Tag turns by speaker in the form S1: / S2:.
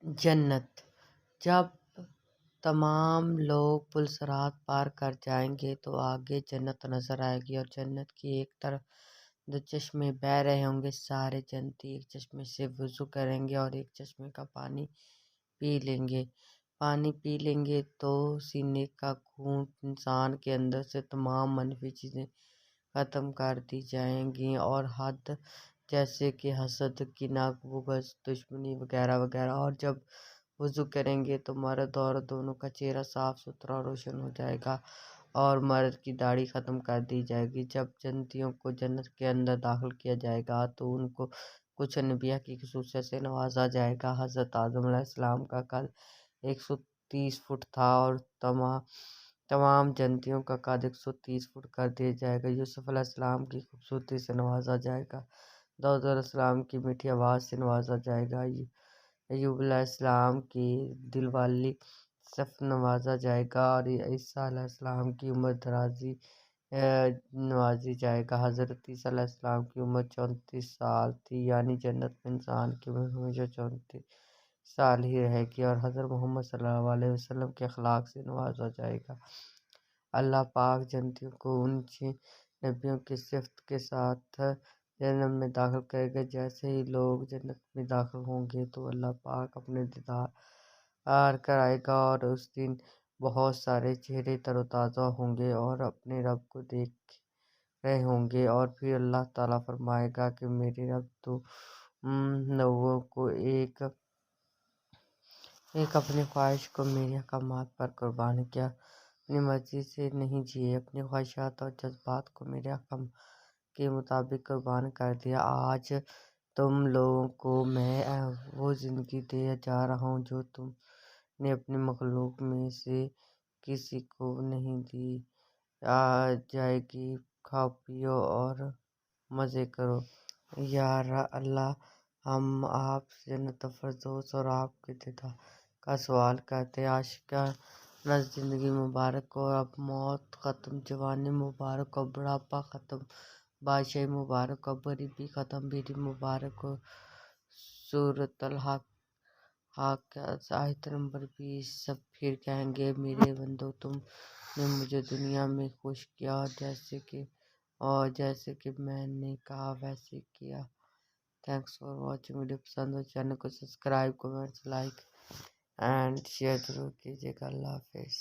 S1: جنت۔ جب تمام لوگ پلسرات پار کر جائیں گے تو آگے جنت نظر آئے گی، اور جنت کی ایک طرف دو چشمے بہہ رہے ہوں گے۔ سارے جنتی ایک چشمے سے وضو کریں گے اور ایک چشمے کا پانی پی لیں گے۔ پانی پی لیں گے تو سینے کا گھونٹ انسان کے اندر سے تمام منفی چیزیں ختم کر دی جائیں گی، اور حد جیسے کہ حسد، کینہ، بغض، دشمنی وغیرہ وغیرہ۔ اور جب وضو کریں گے تو مرد اور دونوں کا چہرہ صاف ستھرا اور روشن ہو جائے گا، اور مرد کی داڑھی ختم کر دی جائے گی۔ جب جنتیوں کو جنت کے اندر داخل کیا جائے گا تو ان کو کچھ انبیاء کی خصوصیت سے نوازا جائے گا۔ حضرت آدم علیہ السلام کا قد 130 فٹ تھا، اور تمام جنتیوں کا قد 130 فٹ کر دیا جائے گا۔ یوسف علیہ السلام کی خوبصورتی سے نوازا جائے گا، داؤد علیہ السلام کی میٹھی آواز سے نوازا جائے گا، ایوب علیہ السلام کی دل والی صف نوازا جائے گا، اور عیسیٰ علیہ السلام کی عمر درازی نوازی جائے گا۔ حضرت عیسیٰ علیہ السلام کی عمر 34 سال تھی، یعنی جنت میں انسان کی عمر ہمیشہ 34 سال ہی رہے گی، اور حضرت محمد صلی اللہ علیہ وسلم کے اخلاق سے نوازا جائے گا۔ اللہ پاک جنتیوں کو ان نبیوں کی صفت کے ساتھ جنت میں داخل کرے گا۔ جیسے ہی لوگ جنت میں داخل ہوں گے تو اللہ پاک اپنے دیدار کرائے گا، اور اس دن بہت سارے چہرے تر و تازہ ہوں گے اور اپنے رب کو دیکھ رہے ہوں گے، اور پھر اللہ تعالیٰ فرمائے گا کہ میرے رب تو لوگوں کو ایک اپنی خواہش کو میرے احکامات پر قربان کیا، اپنی مرضی سے نہیں جیے، اپنی خواہشات اور جذبات کو میرے احکام کے مطابق قربان کر دیا۔ آج تم لوگوں کو میں وہ زندگی دے جا رہا ہوں جو تم نے اپنی مخلوق میں سے کسی کو نہیں دی جائے گی۔ کھاؤ پیو اور مزے کرو۔ یا اللہ، ہم آپ سے جنت الفردوس اور آپ کے دیدار کا سوال کرتے ہیں۔ عاشقانہ زندگی مبارک ہو، اب موت ختم، جوانی مبارک ہو، بڑھاپا ختم، بادشاہی مبارک ہو، غریبی ختم، بیری مبارک ہو۔ سورۃ الحق آیت نمبر 20۔ سب پھر کہیں گے میرے بندو، تم نے مجھے دنیا میں خوش کیا، اور جیسے کہ میں نے کہا ویسے کیا۔ Thanks for watching. ویڈیو پسند ہو چینل کو subscribe, comments, like and share ضرور کیجیے گا۔ اللہ حافظ۔